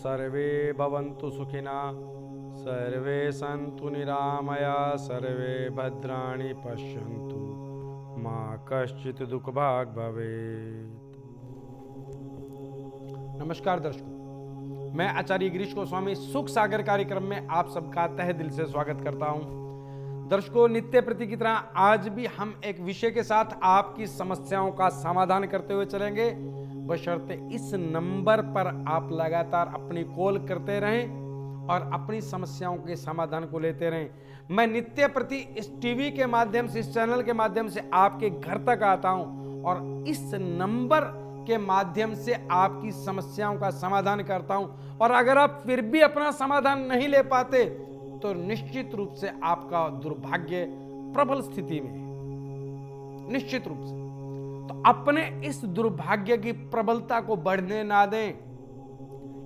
सर्वे भवन्तु सुखिनः सर्वे सन्तु निरामया सर्वे भद्राणि पश्यन्तु मा कश्चित् दुःखभाग् भवेत्। नमस्कार दर्शकों, मैं आचार्य गिरीश गोस्वामी सुख सागर कार्यक्रम में आप सबका तहे दिल से स्वागत करता हूं। दर्शकों, नित्य प्रति की तरह आज भी हम एक विषय के साथ आपकी समस्याओं का समाधान करते हुए चलेंगे, बशर्ते इस नंबर पर आप लगातार अपनी कॉल करते रहें और अपनी समस्याओं के समाधान को लेते रहें। मैं नित्य प्रति इस टीवी के माध्यम से, इस चैनल के माध्यम से आपके घर तक आता हूं और इस नंबर के माध्यम से आपकी समस्याओं का समाधान करता हूं। और अगर आप फिर भी अपना समाधान नहीं ले पाते तो निश्चित रूप से आपका दुर्भाग्य प्रबल स्थिति में है, निश्चित रूप से। तो अपने इस दुर्भाग्य की प्रबलता को बढ़ने ना दें।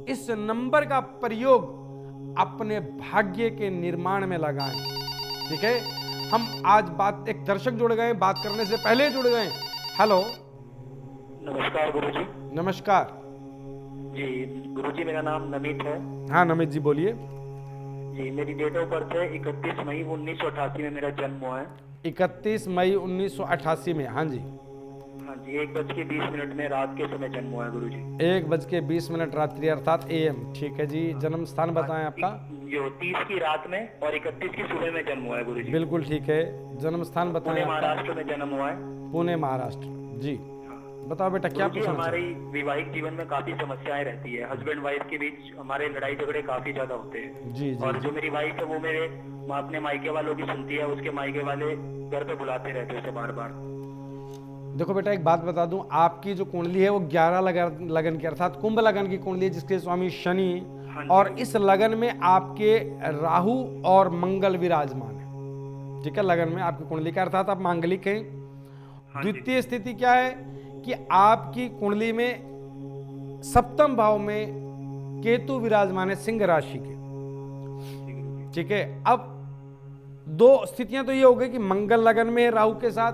इस नंबर का प्रयोग अपने भाग्य के निर्माण में लगाएं। ठीक है, हम आज एक दर्शक जुड़ गए, बात करने से पहले जुड़ गए। हेलो, नमस्कार गुरुजी। नमस्कार जी गुरुजी, मेरा नाम नमित है। हाँ नमित जी, बोलिए। जी, मेरी डेट ऑफ बर्थ है 31 मई 1988 में मेरा जन्म हुआ है। 31 मई 1988 में? हाँ जी, हाँ जी, 1:20 में रात के समय जन्म हुआ है गुरुजी। 1:20 रात्रि अर्थात AM। ठीक है जी, जन्म स्थान बताएं आपका। जो 30 की रात में और 31 की सुबह में जन्म हुआ है गुरुजी। बिल्कुल ठीक है, जन्म स्थान बताएं। पुणे महाराष्ट्र में जन्म हुआ है। पुणे महाराष्ट्र। जी बताओ बेटा, क्या पूछना? हमारे वैवाहिक जीवन में काफी समस्याएं रहती है। हस्बैंड वाइफ के बीच हमारे लड़ाई झगड़े काफी ज्यादा होते हैं। जी जी। और जो मेरी वाइफ है वो मेरे अपने मायके वालों की सुनती है, उसके मायके वाले घर पे बुलाते रहते हैं उसे बार बार। देखो बेटा, एक बात बता दूं, आपकी जो कुंडली है वो 11 लगन की अर्थात कुंभ लगन की कुंडली है, जिसके स्वामी शनि, और इस लगन में आपके राहु और मंगल विराजमान है। ठीक है, लगन में आपकी कुंडली का अर्थात आप मांगलिक हैं। द्वितीय स्थिति क्या है कि आपकी कुंडली में सप्तम भाव में केतु विराजमान है सिंह राशि के। ठीक है, अब दो स्थितियां तो ये हो गई कि मंगल लगन में है राहु के साथ,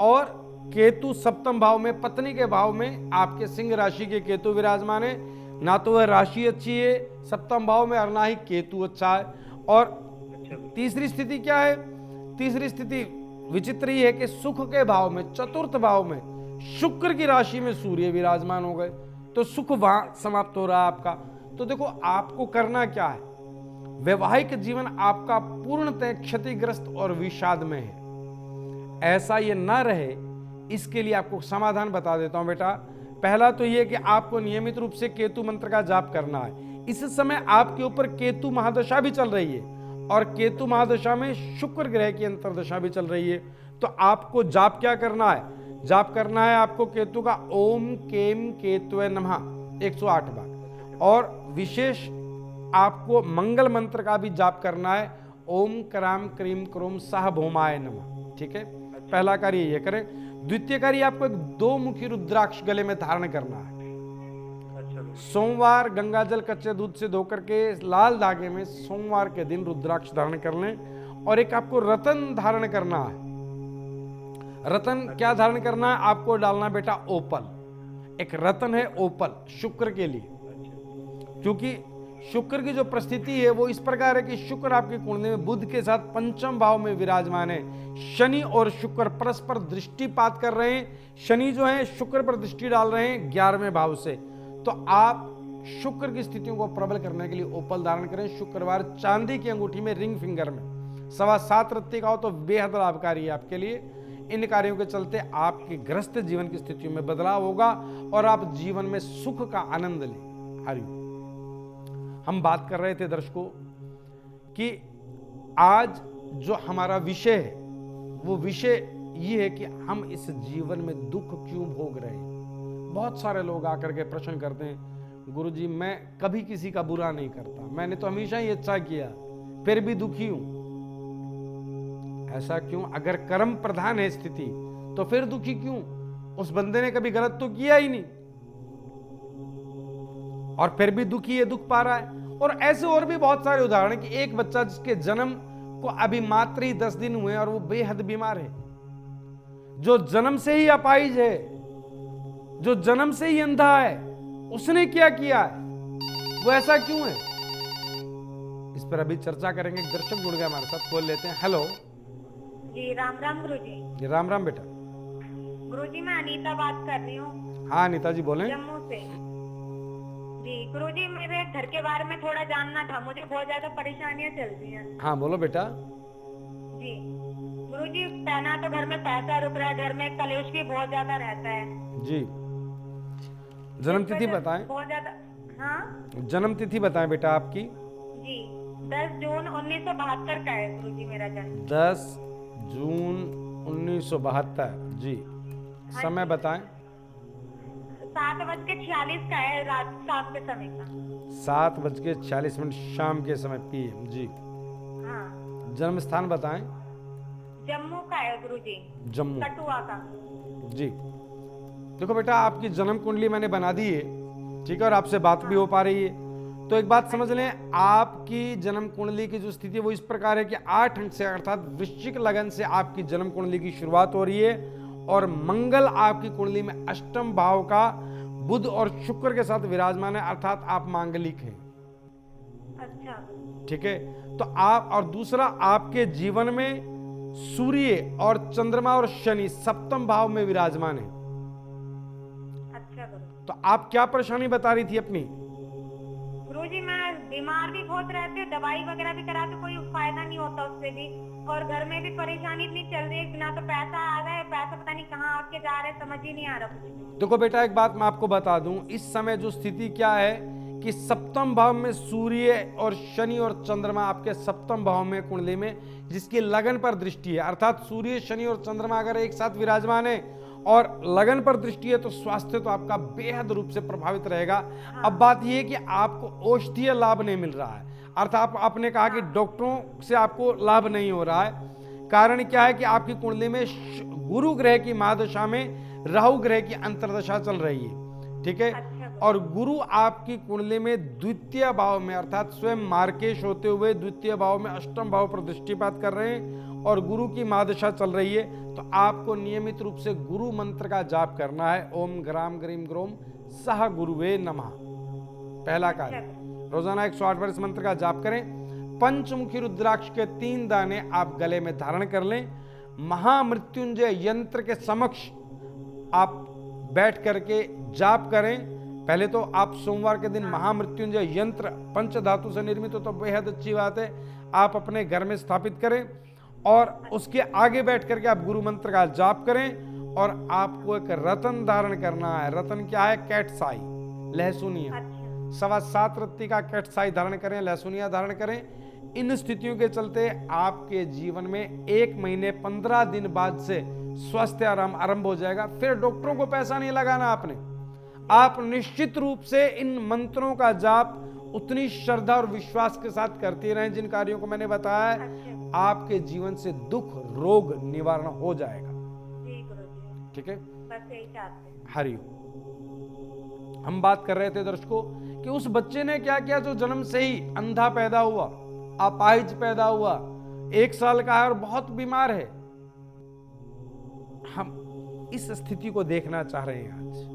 और केतु सप्तम भाव में पत्नी के भाव में आपके सिंह राशि के केतु विराजमान है। ना तो वह राशि अच्छी है सप्तम भाव में, और ना ही केतु अच्छा है। और तीसरी स्थिति क्या है? तीसरी स्थिति विचित्र ही है कि सुख के भाव में, चतुर्थ भाव में शुक्र की राशि में सूर्य विराजमान हो गए, तो सुख वहां समाप्त हो रहा है आपका। तो देखो, आपको करना क्या है? वैवाहिक जीवन आपका पूर्णतः क्षतिग्रस्त और विषाद में है। ऐसा ये ना रहे, इसके लिए आपको समाधान बता देता हूं बेटा। पहला तो यह कि आपको नियमित रूप से केतु मंत्र का जाप करना है। इस समय आपके ऊपर केतु महादशा भी चल रही है, और केतु महादशा में शुक्र ग्रह की अंतर्दशा भी चल रही है। तो आपको जाप क्या करना है? जाप करना है आपको केतु का ओम केम केतुवे नमः 108 बार, और विशेष आपको मंगल मंत्र का भी जाप करना है, ओम कराम क्रीम क्रोम सह भौमाय नमः। ठीक है, पहला कार्य ये करें। द्वितीय कार्य, आपको एक 2 मुखी रुद्राक्ष गले में धारण करना है। सोमवार गंगा जल कच्चे दूध से धोकर के लाल धागे में सोमवार के दिन रुद्राक्ष धारण कर लें। और एक आपको रतन धारण करना है। रतन क्या धारण करना है? आपको डालना बेटा ओपल। एक रतन है ओपल शुक्र के लिए, क्योंकि शुक्र की जो परिस्थिति है वो इस प्रकार है कि शुक्र आपकी कुंडली में बुध के साथ पंचम भाव में विराजमान है। शनि और शुक्र परस्पर दृष्टिपात कर रहे हैं। शनि जो है शुक्र पर दृष्टि डाल रहे हैं 11वें भाव से। तो आप शुक्र की स्थितियों को प्रबल करने के लिए ओपल धारण करें। शुक्रवार चांदी की अंगूठी में, रिंग फिंगर में 7.25 रत्ती का हो तो बेहद लाभकारी है आपके लिए। इन कार्यों के चलते आपके ग्रस्त जीवन की स्थितियों में बदलाव होगा और आप जीवन में सुख का आनंद लें। हरिओम। हम बात कर रहे थे दर्शकों कि आज जो हमारा विषय है वो विषय ये है कि हम इस जीवन में दुख क्यों भोग रहे हैं। बहुत सारे लोग आकर के प्रश्न करते हैं, गुरुजी मैं कभी किसी का बुरा नहीं करता, मैंने तो हमेशा ही अच्छा किया, फिर भी दुखी हूं। ऐसा क्यों? अगर कर्म प्रधान है स्थिति तो फिर दुखी क्यों? उस बंदे ने कभी गलत तो किया ही नहीं और फिर भी दुखी है, दुख पा रहा है। और ऐसे और भी बहुत सारे उदाहरण कि एक बच्चा जिसके जन्म को अभी मात्र ही 10 दिन हुए और वो बेहद बीमार है, जो जन्म से ही अपाहिज है, जो जन्म से ही अंधा है, उसने क्या किया है? वो ऐसा क्यों है, इस पर अभी चर्चा करेंगे। एक दर्शक जुड़ गए हमारे साथ, खोल लेते हैं। हेलो जी राम राम गुरुजी। जी, राम राम बेटा। गुरुजी मैं अनीता बात कर रही हूँ हाँ अनीता जी बोलें। जम्मू से। जी गुरुजी मेरे घर के बारे में थोड़ा जानना था, मुझे बहुत ज्यादा परेशानियाँ चल रही हैं। हाँ बोलो बेटा। जी गुरुजी पहना तो घर में पैसा रुक रहा है, घर में कलेश भी बहुत ज्यादा रहता है। जी जन्म इस तिथि वजह से बताएं। बहुत ज्यादा। हाँ जन्म तिथि बताएं बेटा आपकी। जी 10 जून 1972 का है गुरुजी मेरा जन्म। 10 जून 1972। जी हाँ समय जी। बताएं। 7:46 का है, रात शाम के समय का। 7:46 शाम के समय PM। जी हाँ जन्म स्थान बताएं। जम्मू का है गुरुजी, जम्मू। कठुआ का। जी देखो बेटा, आपकी जन्म कुंडली मैंने बना दी है, ठीक है, और आपसे बात भी हो पा रही है। तो एक बात समझ लें, आपकी जन्म कुंडली की जो स्थिति है वो इस प्रकार है कि 8 अंक से अर्थात वृश्चिक लगन से आपकी जन्म कुंडली की शुरुआत हो रही है, और मंगल आपकी कुंडली में अष्टम भाव का बुध और शुक्र के साथ विराजमान है, अर्थात आप मांगलिक हैं। अच्छा ठीक है, तो आप, और दूसरा आपके जीवन में सूर्य और चंद्रमा और शनि सप्तम भाव में विराजमान है। अच्छा गुरु। तो आप क्या परेशानी बता रही थी अपनी? गुरुजी मैं बीमार भी बहुत रहती हूँ, दवाई वगैरह भी कराती, कोई फायदा नहीं होता उससे भी, और घर में भी परेशानी इतनी चल रही है, ना तो पैसा आ रहा है, पैसा पता नहीं कहाँ आके जा रहे, समझ ही नहीं आ रहा कुछ। देखो बेटा, एक बात मैं आपको बता दूं, इस समय जो स्थिति क्या है कि सप्तम भाव में सूर्य और शनि और चंद्रमा आपके सप्तम भाव में कुंडली में, जिसकी लगन पर दृष्टि है, अर्थात सूर्य शनि और चंद्रमा अगर एक साथ विराजमान है और लगन पर दृष्टि है, तो स्वास्थ्य तो आपका बेहद रूप से प्रभावित रहेगा। अब बात यह है कि आपको औषधीय लाभ नहीं मिल रहा है, अर्थात आपने कहा कि डॉक्टरों से आपको लाभ नहीं हो रहा है। कारण क्या है कि आपकी कुंडली में गुरु ग्रह की महादशा में राहु ग्रह की अंतर्दशा चल रही है, ठीक है, और गुरु आपकी कुंडली में द्वितीय भाव में, अर्थात स्वयं मार्केश होते हुए द्वितीय भाव में अष्टम भाव पर दृष्टिपात कर रहे हैं, और गुरु की महादशा चल रही है। तो आपको नियमित रूप से गुरु मंत्र का जाप करना है। ओम ग्राम ग्रीम ग्रोम सह गुरुवे नमः, पहला कार्य। रोजाना 108 बार इस मंत्र का जाप करें। पंचमुखी रुद्राक्ष के 3 दाने आप गले में धारण कर लें। महामृत्युंजय यंत्र के समक्ष आप बैठ करके जाप करें। पहले तो आप सोमवार के दिन महामृत्युंजय यंत्र पंचधातु से निर्मित हो तो बेहद अच्छी बात है, आप अपने घर में स्थापित करें, और उसके आगे बैठ करके आप गुरु मंत्र का जाप करें। और आपको एक रतन धारण करना है। रतन क्या है? कैटसाई, लहसुनिया। 7.25 रत्ती का कैटसाई धारण करें, लहसुनिया धारण करें। इन स्थितियों के चलते आपके जीवन में 1 महीने 15 दिन बाद से स्वास्थ्य आरंभ हो जाएगा। फिर डॉक्टरों को पैसा नहीं लगाना आपने। आप निश्चित रूप से इन मंत्रों का जाप उतनी श्रद्धा और विश्वास के साथ करते रहें जिन कार्यों को मैंने बताया है, आपके जीवन से दुख रोग निवारण हो जाएगा। ठीक है, बस यही चाहते हैं। हरिओम। हम बात कर रहे थे दर्शकों कि उस बच्चे ने क्या किया जो जन्म से ही अंधा पैदा हुआ, अपाहिज पैदा हुआ, 1 साल का है और बहुत बीमार है। हम इस स्थिति को देखना चाह रहे हैं आज।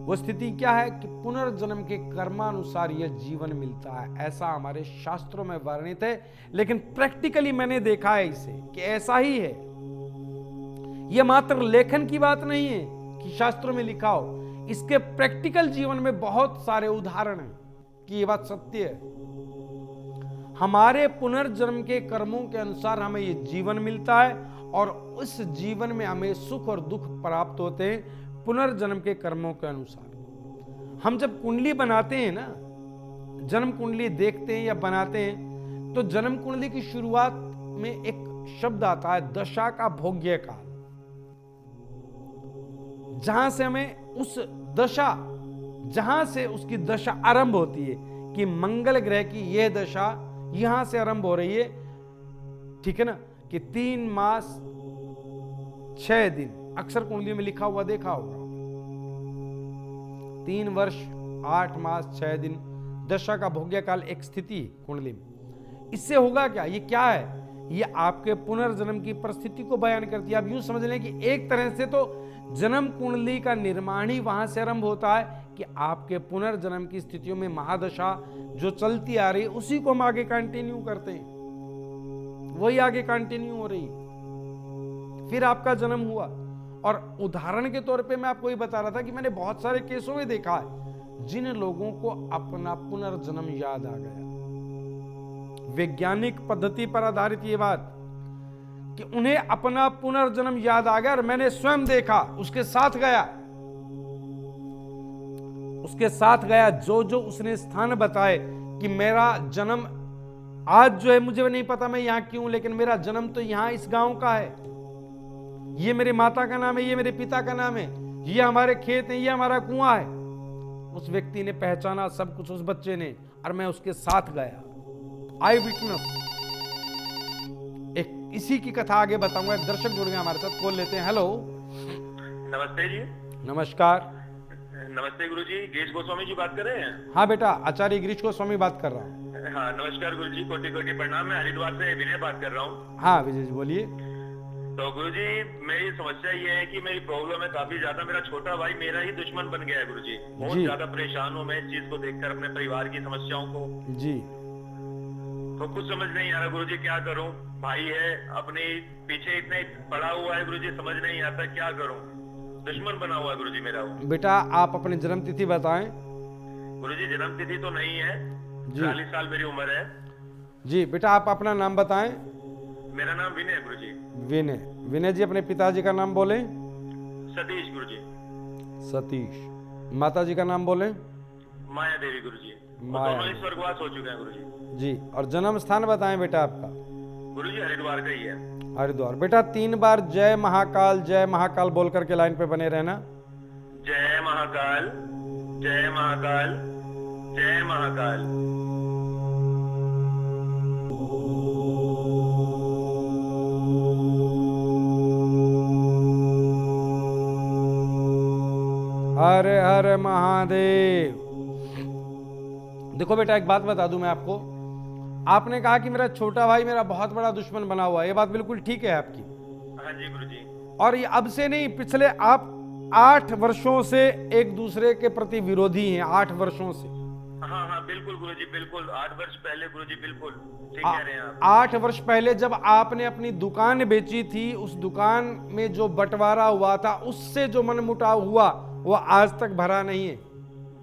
वो स्थिति क्या है कि पुनर्जन्म के कर्मानुसार यह जीवन मिलता है, ऐसा हमारे शास्त्रों में वर्णित है। लेकिन प्रैक्टिकली मैंने देखा है इसे कि ऐसा ही है। यह मात्र लेखन की बात नहीं है कि शास्त्रों में लिखा हो, इसके प्रैक्टिकल जीवन में बहुत सारे उदाहरण हैं कि यह बात सत्य है। हमारे पुनर्जन्म के कर्मों के अनुसार हमें यह जीवन मिलता है, और उस जीवन में हमें सुख और दुख प्राप्त होते हैं पुनर्जन्म के कर्मों के अनुसार। हम जब कुंडली बनाते हैं ना, जन्म कुंडली देखते हैं या बनाते हैं, तो जन्म कुंडली की शुरुआत में एक शब्द आता है दशा का भोग्य काल, जहां से हमें उस दशा, जहां से उसकी दशा आरंभ होती है कि मंगल ग्रह की यह दशा यहां से आरंभ हो रही है, ठीक है ना, कि 3 मास 6 दिन, अक्सर कुंडली में लिखा हुआ देखा होगा, 3 वर्ष 8 मास 6 दिन दशा का भोग्य काल एक स्थिति कुंडली में। इससे होगा क्या? ये क्या है ये आपके पुनर्जन्म की परिस्थिति को बयान करती है। आप यूं समझ लें कि एक तरह से तो जन्म कुंडली का निर्माण ही वहां से आरंभ होता है कि आपके पुनर्जन्म की स्थितियों में महादशा जो चलती आ रही है उसी को हम आगे कंटिन्यू करते हैं, वही आगे कंटिन्यू हो रही, फिर आपका जन्म हुआ। और उदाहरण के तौर पे मैं आपको ये बता रहा था कि मैंने बहुत सारे केसों में देखा है जिन लोगों को अपना पुनर्जन्म याद आ गया। वैज्ञानिक पद्धति पर आधारित ये बात कि उन्हें अपना पुनर्जन्म याद आ गया और मैंने स्वयं देखा, उसके साथ गया जो जो उसने स्थान बताए कि मेरा जन्म आज जो है मुझे नहीं पता मैं यहां क्यों, लेकिन मेरा जन्म तो यहां इस गांव का है, ये मेरे माता का नाम है, ये मेरे पिता का नाम है, ये हमारे खेत है, ये हमारा कुआं है। उस व्यक्ति ने पहचाना सब कुछ उस बच्चे ने, और मैं उसके साथ गया, आई विटनेस। एक इसी की कथा आगे बताऊंगा। एक दर्शक जुड़ गए हमारे साथ, कॉल लेते हैं। हेलो, नमस्ते जी। नमस्कार। नमस्ते गुरुजी, गिरीश गोस्वामी जी बात कर रहे हैं? हाँ बेटा, आचार्य गिरीश गोस्वामी बात कर रहा हूँ। हाँ नमस्कार गुरुजी, कोटि कोटि प्रणाम। मैं हरिद्वार से विजय बात कर रहा हूँ। हाँ विजय जी बोलिए। तो गुरुजी मेरी समस्या ये है कि मेरी प्रॉब्लम है काफी ज्यादा। मेरा छोटा भाई मेरा ही दुश्मन बन गया है गुरुजी। बहुत ज्यादा परेशान हूँ मैं इस चीज को देखकर, अपने परिवार की समस्याओं को। जी। तो कुछ समझ नहीं आ रहा गुरुजी, क्या करूँ? भाई है अपने पीछे इतने पड़ा हुआ है गुरुजी, समझ नहीं आता क्या करूँ। दुश्मन बना हुआ है गुरुजी मेरा वो। बेटा आप अपनी जन्म तिथि बताएं। गुरुजी जन्म तिथि तो नहीं है, 40 साल मेरी उम्र है। जी बेटा आप अपना नाम बताएं। मेरा नाम विनय है गुरुजी। विनय। विनय जी अपने पिताजी का नाम बोले। सतीश गुरुजी। सतीश। माता जी का नाम बोले। माया देवी गुरुजी। माया दोनों ही स्वर्गवास हो चुके हैं गुरुजी। जी। और जन्म स्थान बताएं बेटा आपका। गुरुजी हरिद्वार का ही है। हरिद्वार। बेटा 3 बार जय महाकाल बोल करके लाइन पे बने रहना। जय महाकाल, जय महाकाल, जय महाकाल। हर हर महादेव। देखो बेटा एक बात बता दूं मैं आपको, आपने कहा कि मेरा छोटा भाई मेरा बहुत बड़ा दुश्मन बना हुआ है, ये बात बिल्कुल ठीक है आपकी। हाँ जी गुरुजी। और ये अब से नहीं, पिछले आप 8 वर्षों से एक दूसरे के प्रति विरोधी हैं। 8 वर्षों से। हाँ हाँ बिल्कुल गुरुजी, बिल्कुल 8 वर्ष पहले गुरुजी, बिल्कुल ठीक कह रहे हैं आप। 8 वर्ष पहले जब आपने अपनी दुकान बेची थी, उस दुकान में जो बंटवारा हुआ था उससे जो मनमुटाव हुआ वो आज तक भरा नहीं है।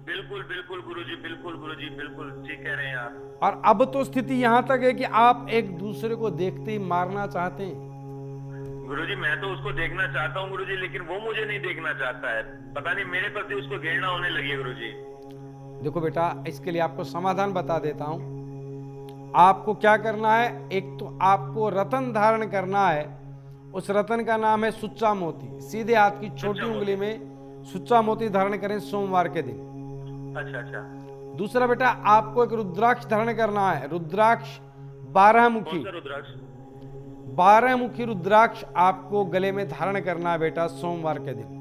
बिल्कुल बिल्कुल गुरुजी, बिल्कुल गुरुजी, बिल्कुल ठीक कह रहे हैं आप। और अब तो स्थिति यहां तक है कि आप एक दूसरे को देखते ही मारना चाहते हैं। गुरुजी मैं तो उसको देखना चाहता हूँ गुरुजी, लेकिन वो मुझे नहीं देखना चाहता है। पता नहीं मेरे प्रति उसको घृणा होने लगी है गुरुजी। देखो बेटा इसके लिए आपको समाधान बता देता हूं। आपको क्या करना है, एक तो आपको रतन धारण करना है। उस रतन का नाम है सुच्चा मोती। सीधे हाथ की छोटी उंगली में सुच्चा मोती धारण करें सोमवार के दिन। अच्छा अच्छा। दूसरा बेटा आपको एक रुद्राक्ष धारण करना है। रुद्राक्ष 12 मुखी। कौन सा रुद्राक्ष? 12 मुखी रुद्राक्ष आपको गले में धारण करना है बेटा सोमवार के दिन।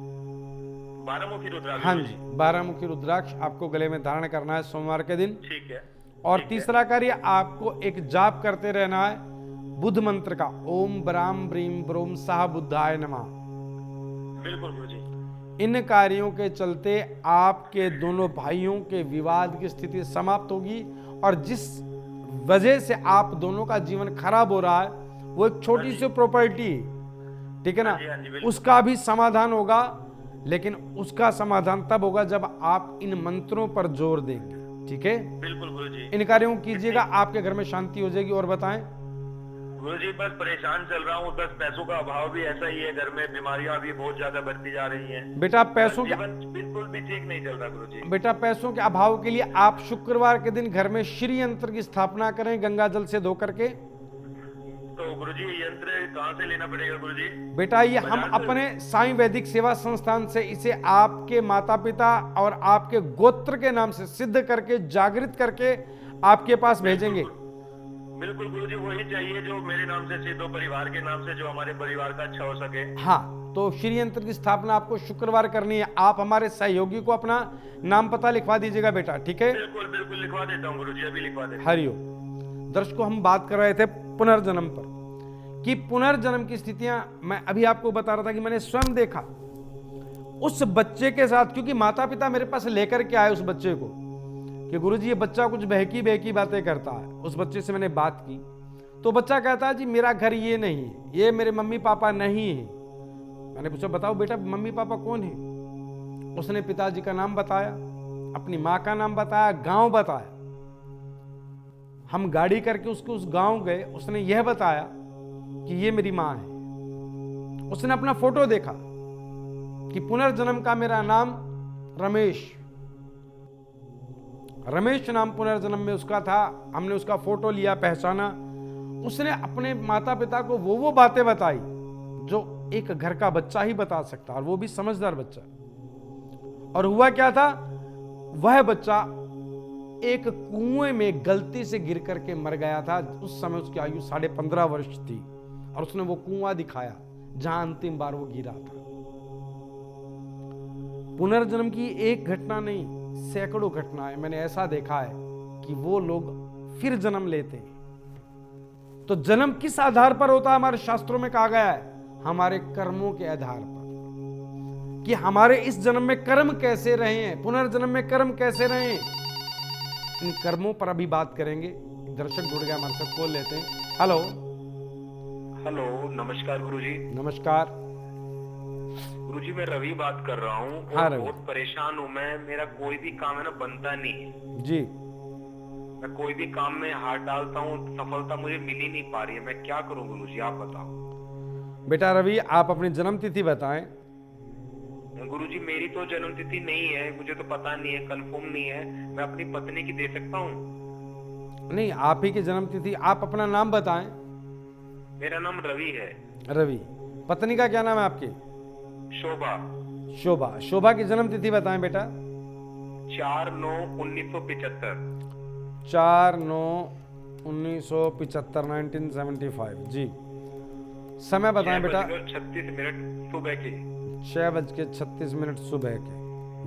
12 मुखी रुद्राक्ष? हाँ जी, 12 मुखी रुद्राक्ष आपको गले में धारण करना है सोमवार के दिन। ठीक है। और तीसरा कार्य आपको एक जाप करते रहना है बुद्ध मंत्र का, ओम ब्राम ब्रीम ब्रोम साह बुद्धाय नमः। बिल्कुल गुरुजी। इन कार्यों के चलते आपके दोनों भाइयों के विवाद की स्थिति समाप्त होगी, और जिस वजह से आप दोनों का जीवन खराब हो रहा है वो एक छोटी सी प्रॉपर्टी, ठीक है ना, उसका भी समाधान होगा। लेकिन उसका समाधान तब होगा जब आप इन मंत्रों पर जोर देंगे, ठीक है? बिल्कुल गुरुजी। इन कार्यों को कीजिएगा, आपके घर में शांति हो जाएगी। और बताएं गुरुजी बस परेशान चल रहा हूँ, बस पैसों का अभाव भी ऐसा ही है, घर में बीमारियां भी बहुत ज्यादा बढ़ती जा रही हैं। बेटा पैसों के बिल्कुल भी ठीक नहीं चल रहा गुरुजी। बेटा पैसों के अभाव के लिए आप शुक्रवार के दिन घर में श्री यंत्र की स्थापना करें गंगा जल से धो करके। तो गुरुजी ये यंत्र कहाँ से लेना पड़ेगा गुरुजी? बेटा ये हम अपने साईं वैदिक सेवा संस्थान से इसे आपके माता पिता और आपके गोत्र के नाम से सिद्ध करके जागृत करके आपके पास भेजेंगे। बिल्कुल गुरुजी वही चाहिए जो मेरे नाम से सिद्ध हो, परिवार के नाम से, जो हमारे परिवार का अच्छा हो सके। हाँ, तो श्री यंत्र की स्थापना आपको शुक्रवार करनी है। आप हमारे सहयोगी को अपना नाम पता लिखवा दीजिएगा बेटा, ठीक है? बिल्कुल बिल्कुल लिखवा देता हूँ गुरुजी, अभी लिखवा देता हूँ। हरिओम। दर्शकों हम बात कर रहे थे पुनर्जन्म पर। कि पुनर्जन्म की स्थितियां मैं अभी आपको बता रहा था कि मैंने स्वयं देखा उस बच्चे के साथ, क्योंकि माता पिता मेरे पास लेकर के आए उस बच्चे को कि गुरुजी ये बच्चा कुछ बहकी बहकी बातें करता है। उस बच्चे से मैंने बात की तो बच्चा कहता है जी मेरा घर ये नहीं है, ये मेरे मम्मी पापा नहीं है। मैंने पूछा बताओ बेटा मम्मी पापा कौन है? उसने पिताजी का नाम बताया, अपनी माँ का नाम बताया, गांव बताया। हम गाड़ी करके उसके उस गांव गए, उसने यह बताया कि ये मेरी माँ है। उसने अपना फोटो देखा कि पुनर्जन्म का मेरा नाम रमेश नाम पुनर्जन्म में उसका था। हमने उसका फोटो लिया, पहचाना। उसने अपने माता पिता को वो बातें बताई जो एक घर का बच्चा ही बता सकता, और वो भी समझदार बच्चा। और हुआ क्या था, वह बच्चा एक कुएं में गलती से गिर करके मर गया था। उस समय उसकी आयु 15.5 वर्ष थी, और उसने वो कुआं दिखाया जहां अंतिम बार वो गिरा था। पुनर्जन्म की एक घटना नहीं, सैकड़ों घटनाएं मैंने ऐसा देखा है कि वो लोग फिर जन्म लेते हैं। तो जन्म किस आधार पर होता है? हमारे शास्त्रों में कहा गया है हमारे कर्मों के आधार पर, कि हमारे इस जन्म में कर्म कैसे रहे हैं, पुनर्जन्म में कर्म कैसे रहे हैं। इन कर्मों पर अभी बात करेंगे। दर्शक जुड़ गया हमारे साथ, कॉल लेते हैं। हेलो हेलो, नमस्कार गुरुजी। नमस्कार गुरुजी, मैं रवि बात कर रहा हूँ और हाँ, रवि। बहुत परेशान हूँ मैं। मेरा कोई भी काम है ना बनता नहीं है। जी। मैं कोई भी काम में हाथ डालता हूँ, सफलता मुझे मिल ही नहीं पा रही है। मैं क्या करूँ गुरुजी, आप बताओ। बेटा रवि, आप अपनी जन्म तिथि बताएं। गुरुजी, मेरी तो जन्म तिथि नहीं है, मुझे तो पता नहीं है, कंफर्म नहीं है। मैं अपनी पत्नी की दे सकता हूँ? नहीं, आप ही की जन्म तिथि। आप अपना नाम बताएं। मेरा नाम रवि है। रवि। पत्नी का क्या नाम है आपकी? शोभा। शोभा। शोभा की जन्म तिथि बताएं बेटा। 4/9/1975। 4/9/1975, 1975। जी। समय बताएं बेटा। 6:36 सुबह की। 6:36 सुबह के।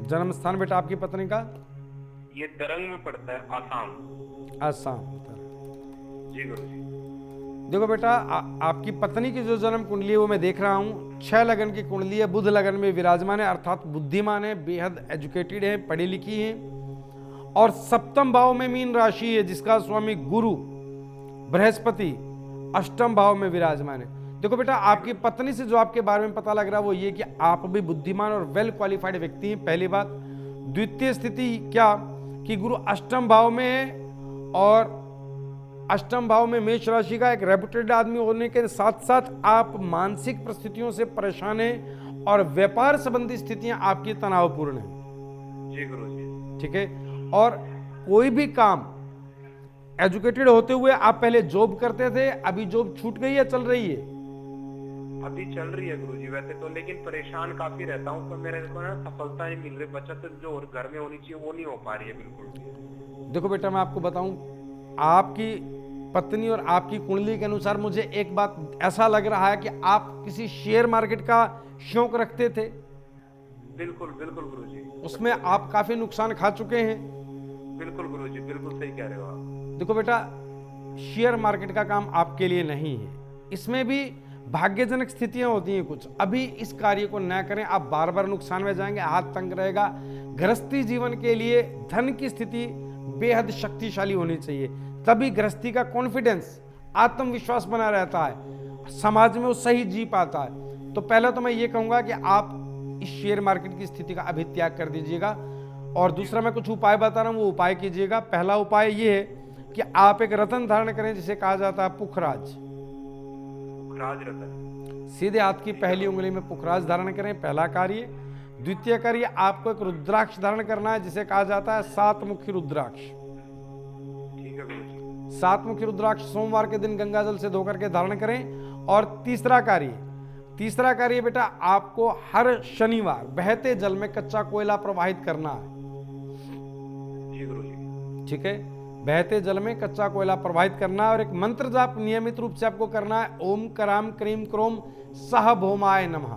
जन्म स्थान बेटा आपकी पत्नी का? ये दरंग में पड़ता है, आसाम। आसाम। जी गुरुजी। देखो बेटा, आपकी पत्नी की जो जन्म कुंडली है वो मैं देख रहा हूँ। 6 लगन की कुंडली है, बुध लगन में विराजमान है, अर्थात बुद्धिमान है, बेहद एजुकेटेड है, पढ़ी लिखी है। और सप्तम भाव में मीन राशि है, जिसका स्वामी गुरु बृहस्पति अष्टम भाव में विराजमान है। देखो बेटा, आपकी पत्नी से जो आपके बारे में पता लग रहा है वो ये कि आप भी बुद्धिमान और वेल क्वालिफाइड व्यक्ति हैं, पहली बात। द्वितीय स्थिति क्या कि गुरु अष्टम भाव में है, और अष्टम भाव में मेष राशि का एक रेपुटेड आदमी होने के साथ साथ आप मानसिक परिस्थितियों से परेशान हैं, और व्यापार संबंधी स्थितियां आपकी तनावपूर्ण हैं। जी गुरुजी। ठीक है। और कोई भी काम एजुकेटेड होते हुए आप पहले जॉब करते थे, अभी जॉब छूट गई है, चल रही है? अभी चल रही है गुरुजी वैसे तो, लेकिन परेशान काफी रहता हूँ। तो मेरे को ना सफलता नहीं मिल रही, बचत जो घर में होनी चाहिए वो नहीं हो पा रही है बिल्कुल। देखो बेटा, मैं आपको बताऊं, आपकी पत्नी और आपकी कुंडली के अनुसार मुझे एक बात ऐसा लग रहा है कि आप किसी शेयर मार्केट का शौक रखते थे। बिल्कुल बिल्कुल गुरुजी। उसमें आप काफी नुकसान खा चुके हैं। बिल्कुल गुरुजी, बिल्कुल सही कह रहे हो आप। देखो बेटा, शेयर मार्केट का काम आपके लिए नहीं है। इसमें भी भाग्यजनक स्थितियां होती हैं कुछ। अभी इस कार्य को न करें, आप बार बार नुकसान में जाएंगे, हाथ तंग रहेगा। गृहस्थी जीवन के लिए धन की स्थिति बेहद शक्तिशाली होनी चाहिए, तभी गृहस्थी का कॉन्फिडेंस, आत्मविश्वास बना रहता है, समाज में वो सही जी पाता है। तो पहले तो मैं ये कहूंगा कि आप इस शेयर मार्केट की स्थिति का अभी त्याग कर दीजिएगा। और दूसरा, मैं कुछ उपाय बता रहा हूं, वो उपाय कीजिएगा। पहला उपाय ये है कि आप एक रतन धारण करें, जिसे कहा जाता है पुखराज। रतन सीधे हाथ की पहली उंगली में पुखराज धारण करें, पहला कार्य। द्वितीय कार्य, आपको एक रुद्राक्ष धारण करना है, जिसे कहा जाता है 7 मुखी रुद्राक्ष। ठीक है गुरुजी। 7 मुखी रुद्राक्ष सोमवार के दिन गंगा जल से धोकर के धारण करें। और तीसरा कार्य बेटा, आपको हर शनिवार बहते जल में कच्चा कोयला प्रवाहित करना है। जी गुरुजी। ठीक है, बहते जल में कच्चा कोयला प्रवाहित करना है। और एक मंत्र जाप नियमित रूप से आपको करना है, ओम कराम क्रीम क्रोम सह भौमाय नमः।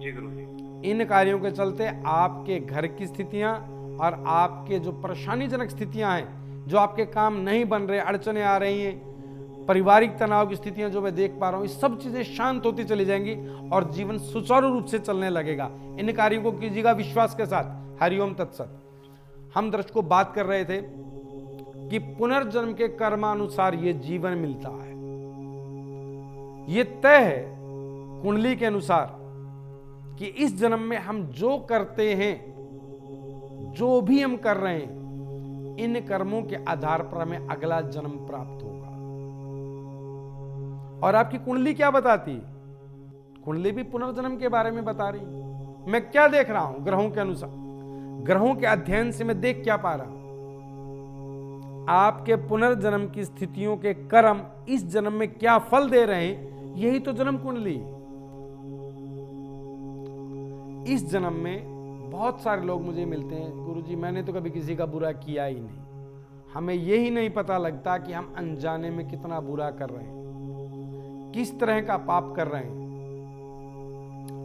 जी गुरुजी। इन कार्यों के चलते आपके घर की स्थितियां और आपके जो परेशानीजनक स्थितियां हैं, जो आपके काम नहीं बन रहे, अड़चने आ रही हैं, पारिवारिक तनाव की स्थितियां जो मैं देख पा रहा हूं, ये सब चीजें शांत होती चली जाएंगी और जीवन सुचारू रूप से चलने लगेगा। इन कार्यों को कीजिएगा विश्वास के साथ। हरिओम तत्सत। हम दर्शकों बात कर रहे थे कि पुनर्जन्म के कर्मानुसार ये जीवन मिलता है। ये तय है कुंडली के अनुसार कि इस जन्म में हम जो करते हैं, जो भी हम कर रहे हैं, इन कर्मों के आधार पर हमें अगला जन्म प्राप्त होगा। और आपकी कुंडली क्या बताती है? कुंडली भी पुनर्जन्म के बारे में बता रही। मैं क्या देख रहा हूं ग्रहों के अनुसार, ग्रहों के अध्ययन से मैं देख क्या पा रहा हूं? आपके पुनर्जन्म की स्थितियों के कर्म इस जन्म में क्या फल दे रहे हैं, यही तो जन्म कुंडली। इस जन्म में बहुत सारे लोग मुझे मिलते हैं, गुरुजी मैंने तो कभी किसी का बुरा किया ही नहीं। हमें यही नहीं पता लगता कि हम अनजाने में कितना बुरा कर रहे हैं, किस तरह का पाप कर रहे हैं।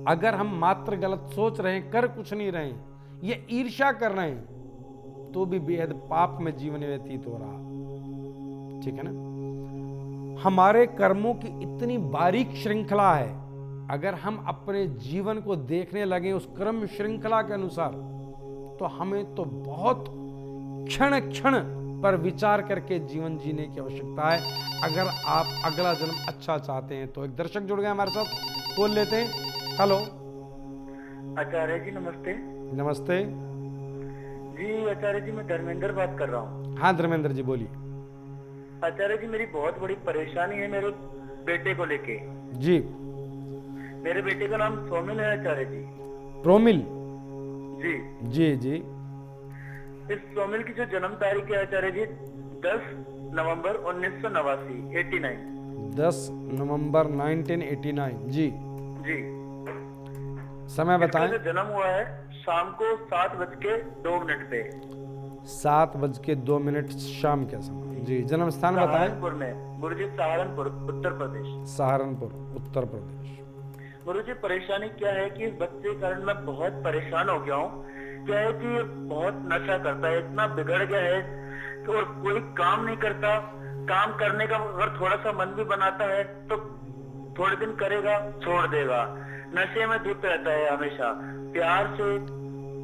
अगर हम मात्र गलत सोच रहे हैं, कर कुछ नहीं रहे हैं, ये ईर्ष्या कर रहे हैं, तो भी बेहद पाप में जीवन व्यतीत हो रहा। ठीक है ना? हमारे कर्मों की इतनी बारीक श्रृंखला है। अगर हम अपने जीवन को देखने लगे उस क्रम श्रृंखला के अनुसार, तो हमें तो बहुत क्षण क्षण पर विचार करके जीवन जीने की आवश्यकता है, अगर आप अगला जन्म अच्छा चाहते हैं तो। एक दर्शक जुड़ गए हमारे साथ, बोल लेते हैं। हेलो आचार्य जी नमस्ते। नमस्ते जी आचार्य जी, मैं धर्मेंद्र बात कर रहा हूँ। हाँ धर्मेंद्र जी बोलिए। आचार्य जी, मेरी बहुत बड़ी परेशानी है मेरे बेटे को लेके। जी। मेरे बेटे का नाम सोमिल है आचार्य जी। प्रोमिल। जी जी जी। इस सोमिल की जो जन्म तारीख है आचार्य जी 10 नवंबर 1989। 89। 10 नवंबर 1989। जी जी। समय बताएं। इसका जो जन्म हुआ है शाम को 7:02 पे। 7:02 शाम के समय। जी। जन्म स्थान बताएं। सहारनपुर में गुरुजी, सहारनपुर उत्तर प्रदेश। सहारनपुर उत्तर प्रदेश। गुरुजी, परेशानी क्या है कि इस बच्चे के कारण मैं बहुत परेशान हो गया हूँ। क्या है कि ये बहुत नशा करता है, इतना बिगड़ गया है कि और कोई काम नहीं करता। काम करने का अगर थोड़ा सा मन भी बनाता है तो थोड़े दिन करेगा, छोड़ देगा। नशे में धुत रहता है हमेशा। प्यार से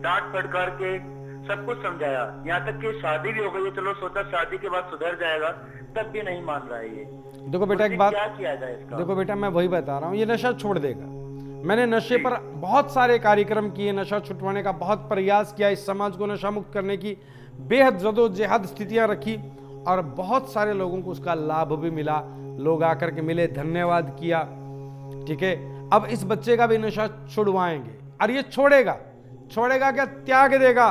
डांट फटकार के सब कुछ समझाया, यहाँ तक कि शादी भी हो गई है। चलो सोचा शादी के बाद सुधर जाएगा, तब भी नहीं मान रहा है ये। देखो बेटा एक बात, क्या किया जाए इसका? देखो बेटा मैं वही बता रहा हूँ, ये नशा छोड़ देगा। मैंने नशे पर बहुत सारे कार्यक्रम किए, नशा छुटवाने का बहुत प्रयास किया, इस समाज को नशा मुक्त करने की बेहद जदोजहद स्थितियां रखी और बहुत सारे लोगों को उसका लाभ भी मिला। लोग आकर के मिले, धन्यवाद किया। ठीक है, अब इस बच्चे का भी नशा छुड़वाएंगे और ये छोड़ेगा। छोड़ेगा क्या? त्याग देगा।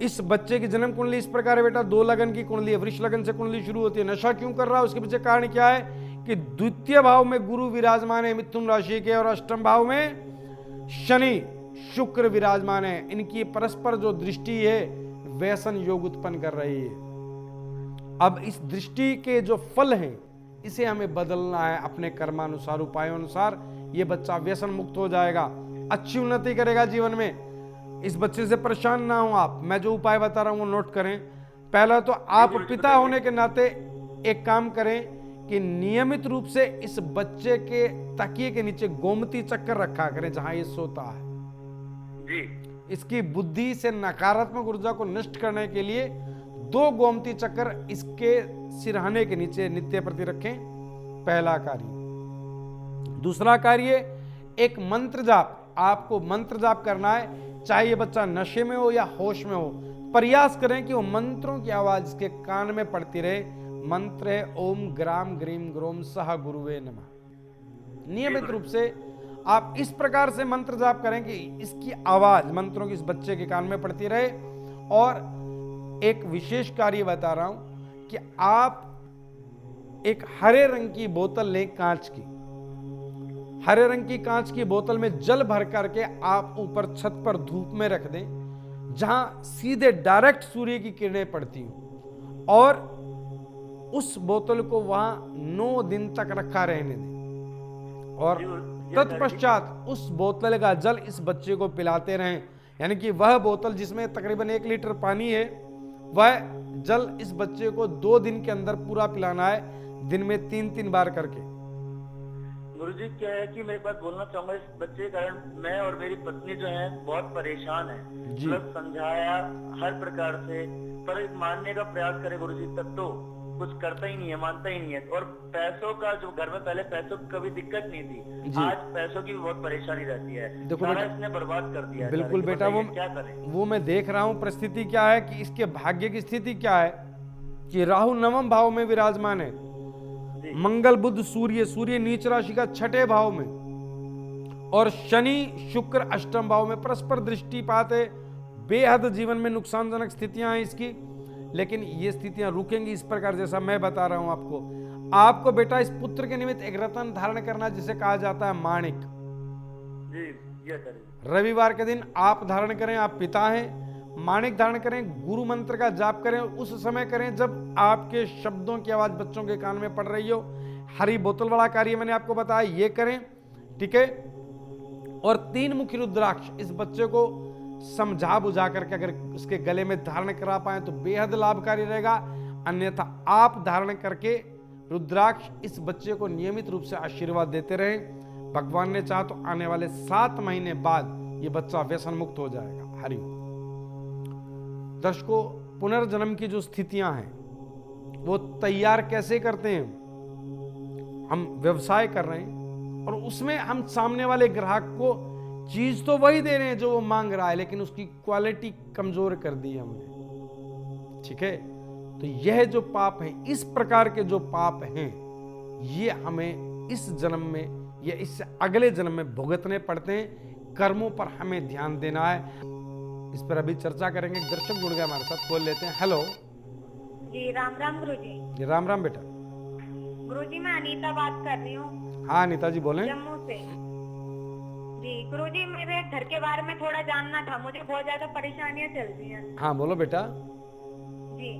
इस बच्चे की जन्म कुंडली इस प्रकार है बेटा, 2 लगन की कुंडली है। वृष लगन से कुंडली शुरू होती है। नशा क्यों कर रहा है, उसके पीछे कारण क्या है कि द्वितीय भाव में गुरु विराजमान है मिथुन राशि के, और अष्टम भाव में शनि शुक्र विराजमान है। इनकी परस्पर जो दृष्टि है व्यसन योग उत्पन्न कर रही है। अब इस दृष्टि के जो फल हैं, इसे हमें बदलना है अपने कर्मानुसार, उपायों अनुसार। ये बच्चा व्यसन मुक्त हो जाएगा, अच्छी उन्नति करेगा जीवन में। इस बच्चे से परेशान ना हो आप। मैं जो उपाय बता रहा हूं वो नोट करें। पहला तो आप पिता होने के नाते एक काम करें कि नियमित रूप से इस बच्चे के तकिए के नीचे गोमती चक्कर रखा करें जहां ये सोता है। जी। इसकी बुद्धि से नकारात्मक ऊर्जा को नष्ट करने के लिए 2 गोमती चक्कर इसके सिरहाने के नीचे नित्य प्रति रखें। पहला कार्य। दूसरा कार्य, एक मंत्र जाप। आपको मंत्र जाप करना है, चाहे ये बच्चा नशे में हो या होश में हो। प्रयास करें कि वो मंत्रों की आवाज इसके कान में पड़ती रहे। मंत्र है ओम ग्राम ग्रीम ग्रोम सह गुरुवे नमः। नियमित रूप से आप इस प्रकार से मंत्र जाप करें कि इसकी आवाज मंत्रों की इस बच्चे के कान में पड़ती रहे। और एक विशेष कार्य बता रहा हूं कि आप एक हरे रंग की बोतल लें, कांच की। हरे रंग की कांच की बोतल में जल भर करके आप ऊपर छत पर धूप में रख दें, जहां सीधे डायरेक्ट सूर्य की किरणें पड़ती हों, और उस बोतल को वहां 9 दिन तक रखा रहने दें। और तत्पश्चात उस बोतल का जल इस बच्चे को पिलाते रहें। यानी कि वह बोतल जिसमें तकरीबन 1 लीटर पानी है, वह जल इस बच्चे को 2 दिन के अंदर पूरा पिलाना है, दिन में 3-3 बार करके। गुरुजी क्या है कि मैं एक बात बोलना चाहूंगा, इस बच्चे के कारण मैं और मेरी पत्नी जो है बहुत परेशान है। जी। मतलब समझाया हर प्रकार से, पर मानने का प्रयास करे गुरुजी तब तो कुछ करता ही नहीं है, मानता ही नहीं है। और पैसों का जो घर में पहले पैसों की कभी दिक्कत नहीं थी, जी। आज पैसों की भी बहुत परेशानी रहती है। देखो सारा बेटा, इसने बर्बाद कर दिया है। बिल्कुल सारे। बेटा, वो बताइए क्या करें। वो मैं देख रहा हूं परिस्थिति क्या है कि इसके भाग्य की स्थिति क्या है कि राहु नवम भाव में विराजमान है, जी। मंगल बुध सूर्य, सूर्य नीच राशि का 6ठे भाव में, और शनि शुक्र अष्टम भाव में परस्पर दृष्टिपात है। बेहद जीवन में नुकसानजनक स्थितियां हैं इसकी, लेकिन ये स्थितियां रुकेंगी इस प्रकार जैसा मैं बता रहा हूं आपको। आपको बेटा इस पुत्र के निमित्त एक रत्न धारण करना जिसे कहा जाता है माणिक। जी ये करें। रविवार के दिन आप धारण करें, आप पिता हैं, माणिक धारण करें, गुरु मंत्र का जाप करें, उस समय करें जब आपके शब्दों की आवाज बच्चों के कान में पड़ रही हो। हरी बोतल वाला कार्य मैंने आपको बताया, ये करें, ठीक है। और 3 मुखी रुद्राक्ष इस बच्चे को समझा बुझा करके अगर उसके गले में धारण करा पाए तो बेहद लाभकारी रहेगा। अन्यथा आप धारण करके रुद्राक्ष इस बच्चे को नियमित रूप से आशीर्वाद देते रहें। भगवान ने चाहा तो आने वाले 7 महीने बाद ये बच्चा व्यसन मुक्त हो जाएगा। हरि ओम। दर्शकों, पुनर्जन्म की जो स्थितियां हैं वो तैयार कैसे करते हैं? हम व्यवसाय कर रहे हैं और उसमें हम सामने वाले ग्राहक को चीज तो वही दे रहे हैं जो वो मांग रहा है, लेकिन उसकी क्वालिटी कमजोर कर दी हमने, ठीक है। तो यह जो पाप है, इस प्रकार के जो पाप हैं, ये हमें इस जन्म में या इससे अगले जन्म में भुगतने पड़ते हैं। कर्मों पर हमें ध्यान देना है, इस पर अभी चर्चा करेंगे। दर्शक जुड़ गए हमारे साथ, खोल लेते हैं। हेलो जी, राम राम गुरुजी। राम राम बेटा। गुरुजी मैं अनीता बात कर रही हूँ, हाँ अनीता जी बोलें। जम्मू से। जी गुरुजी, मेरे घर के बारे में थोड़ा जानना था, मुझे बहुत ज्यादा परेशानियां चल रही हैं। हाँ बोलो बेटा। जी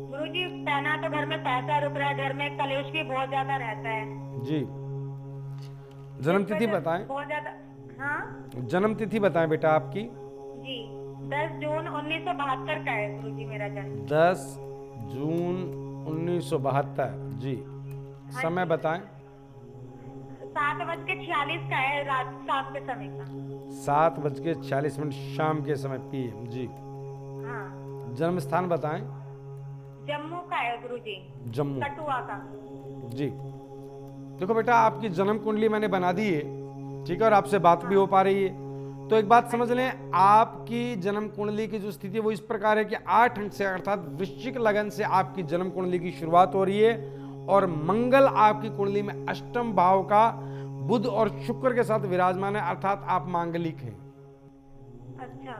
गुरुजी, पहना तो घर में पैसा रुक रहा है, घर में कलेश भी बहुत ज्यादा रहता है। जी, जन्म तिथि बताएं। बहुत ज्यादा। हाँ जन्म तिथि बताएं बेटा आपकी। जी, 10 जून 1972 का है गुरुजी मेरा जन्म। 10 जून 1972। जी, समय बताएं। 7:46 का है, रात शाम के समय का। 7:46 शाम के समय PM। जी, हाँ। जन्म स्थान बताएं। जम्मू का है गुरुजी, जम्मू। कठुआ का। जी, देखो बेटा, आपकी जन्म कुंडली मैंने बना दी है, ठीक है, और आपसे बात भी हो पा रही है। तो एक बात समझ लें, आपकी जन्म कुंडली की जो स्थिति है वो इस प्रकार है कि 8 अंक से अर्थात वृश्चिक लगन से आपकी जन्म कुंडली की शुरुआत हो रही है, और मंगल आपकी कुंडली में अष्टम भाव का बुध और शुक्र के साथ विराजमान है, अर्थात आप मांगलिक हैं। अच्छा।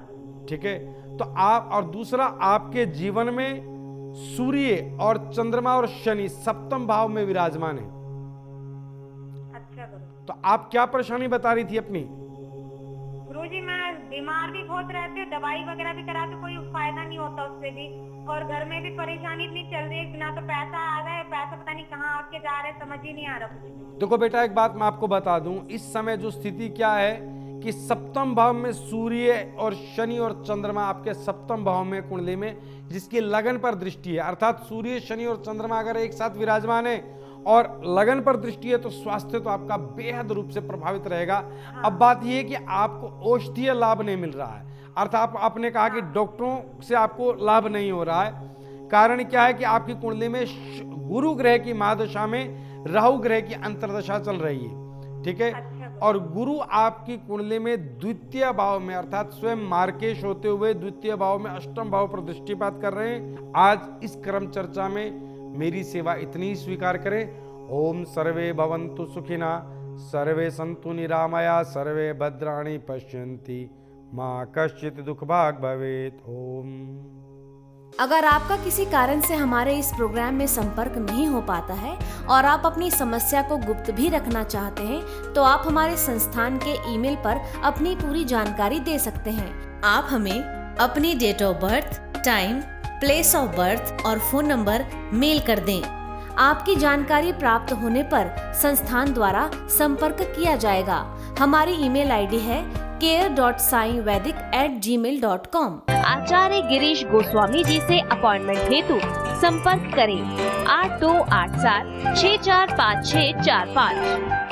ठीक है, तो आप, और दूसरा आपके जीवन में सूर्य और चंद्रमा और शनि सप्तम भाव में विराजमान है। अच्छा गुरु। तो आप क्या परेशानी बता रही थी अपनी? गुरुजी मैं बीमार भी बहुत रहती हूँ, दवाई वगैरह भी कराती, कोई फायदा नहीं होता उससे भी, और घर में भी परेशानी इतनी चल रही है, ना तो पैसा आ रहा है, पैसा पता नहीं कहाँ आके जा रहा है, समझ ही नहीं आ रहा कुछ। देखो बेटा, एक बात मैं आपको बता दूं, इस समय जो स्थिति क्या है कि सप्तम भाव में सूर्य और शनि और चंद्रमा आपके सप्तम भाव में कुंडली में, जिसकी लगन पर दृष्टि है, अर्थात सूर्य शनि और चंद्रमा अगर एक साथ विराजमान है और लगन पर दृष्टि है तो स्वास्थ्य तो आपका बेहद रूप से प्रभावित रहेगा। अब बात यह है कि आपको औषधीय लाभ नहीं मिल रहा है, अर्थात आपने कहा कि डॉक्टरों से आपको लाभ नहीं हो रहा है। कारण क्या है कि आपकी कुंडली में गुरु ग्रह की महादशा में राहु ग्रह की अंतर्दशा चल रही है, ठीक है। और गुरु आपकी कुंडली में द्वितीय भाव में, अर्थात स्वयं मार्केश होते हुए द्वितीय भाव में अष्टम भाव पर दृष्टिपात कर रहे हैं। आज इस क्रम चर्चा में मेरी सेवा इतनी ही स्वीकार करें। ओम सर्वे भवन्तु सुखिना, सर्वे सन्तु निरामया, सर्वे भद्राणि पश्यन्ति, मां कश्चित् दुख भाग भवेत्। ओम। अगर आपका किसी कारण से हमारे इस प्रोग्राम में संपर्क नहीं हो पाता है और आप अपनी समस्या को गुप्त भी रखना चाहते हैं, तो आप हमारे संस्थान के ईमेल पर अपनी पूरी जानकारी दे सकते हैं। आप हमें अपनी date of birth, time, place of birth और फोन नंबर मेल कर दें। आपकी जानकारी प्राप्त होने पर संस्थान द्वारा संपर्क किया जाएगा। हमारी ईमेल आईडी है care.saivedic@gmail.com। आचार्य गिरीश गोस्वामी जी से अपॉइंटमेंट हेतु संपर्क करें 8287645645।